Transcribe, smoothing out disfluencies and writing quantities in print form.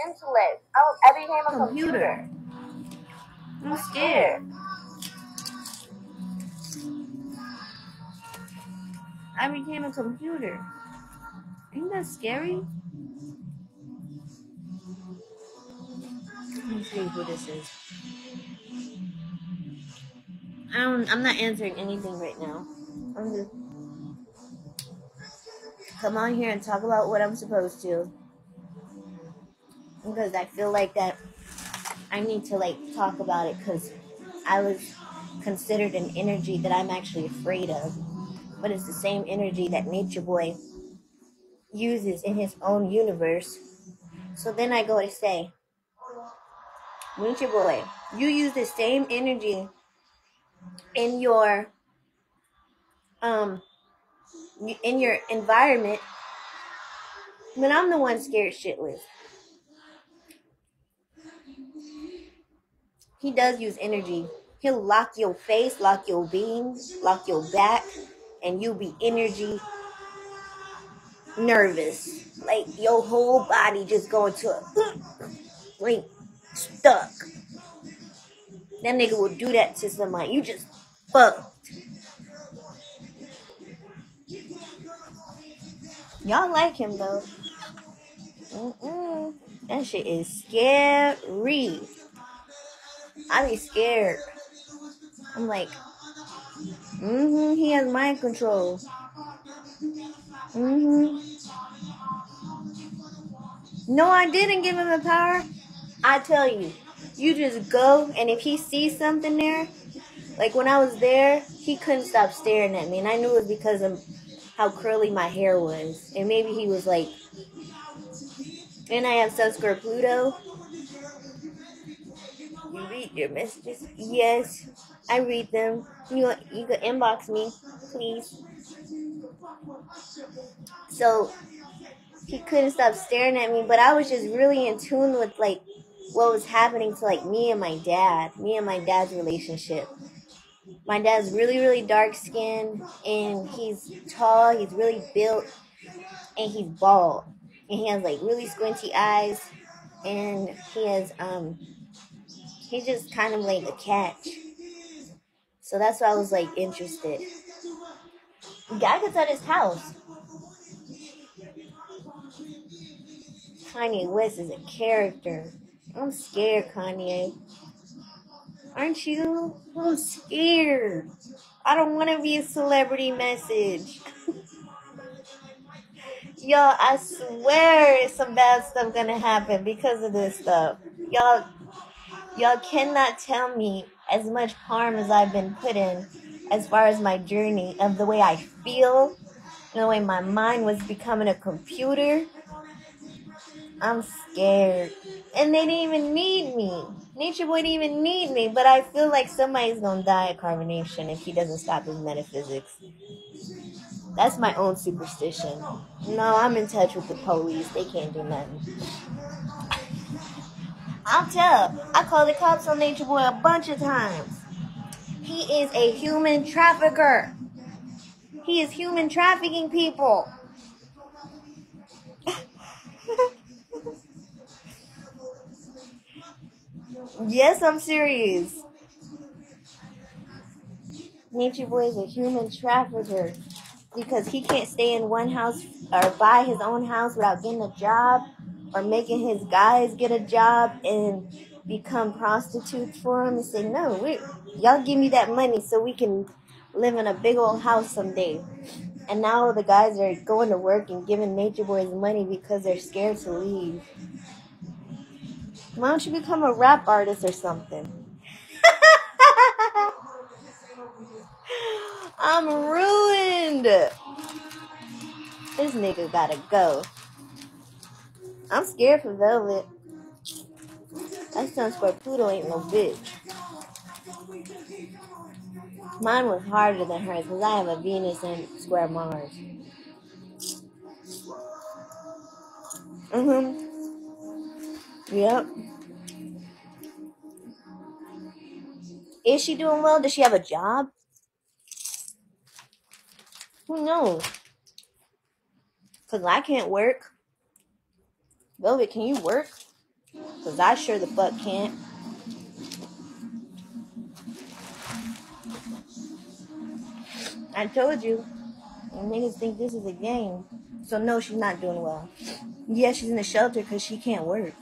intellect. I became a computer. I'm scared. I became a computer. Ain't that scary? Let me see who this is. I'm not answering anything right now. I'm just come on here and talk about what I'm supposed to. Because I feel like that I need to like talk about it because I was considered an energy that I'm actually afraid of. But it's the same energy that Nature Boy uses in his own universe. So then I go to say, Nature Boy, you use the same energy in your environment when I'm the one scared shitless. He does use energy. He'll lock your face, lock your being, lock your back, and you'll be energy nervous. Like your whole body just going to a like stuck. That nigga will do that to somebody. You just fucked. Y'all like him though. That shit is scary. I be scared. I'm like, he has mind control. No, I didn't give him the power. I tell you, you just go, and if he sees something there, like when I was there, he couldn't stop staring at me, and I knew it was because of how curly my hair was, and maybe he was like, and I have Subscribe Pluto. You read your messages? Yes, I read them. You can inbox me, please. So he couldn't stop staring at me, but I was just really in tune with like what was happening to like me and my dad's relationship. My dad's really, really dark skinned, and he's tall, he's really built, and he's bald. And he has like really squinty eyes, and he's just kind of like a catch. So that's why I was like interested. Guy gets at his house. Kanye West is a character. I'm scared, Kanye. Aren't you? I'm scared. I don't want to be a celebrity message. Yo, I swear some bad stuff gonna happen because of this stuff. Y'all cannot tell me as much harm as I've been put in as far as my journey of the way I feel, the way my mind was becoming a computer. I'm scared. And they didn't even need me. Nature Boy didn't even need me, but I feel like somebody's gonna die of carbonation if he doesn't stop his metaphysics. That's my own superstition. No, I'm in touch with the police. They can't do nothing. I'll tell. I called the cops on Nature Boy a bunch of times. He is a human trafficker. He is human trafficking people. Yes, I'm serious. Nature Boy is a human trafficker because he can't stay in one house or buy his own house without getting a job or making his guys get a job and become prostitutes for him and say, no, y'all give me that money so we can live in a big old house someday. And now the guys are going to work and giving Nature Boys money because they're scared to leave. Why don't you become a rap artist or something? I'm ruined. This nigga gotta go. I'm scared for Velvet. That Sunsquare Pluto ain't no bitch. Mine was harder than hers because I have a Venus and square Mars. Yep. Is she doing well? Does she have a job? Who knows? Because I can't work. Velvet, can you work? Because I sure the fuck can't. I told you. Niggas think this is a game. So no, she's not doing well. Yeah, she's in the shelter because she can't work.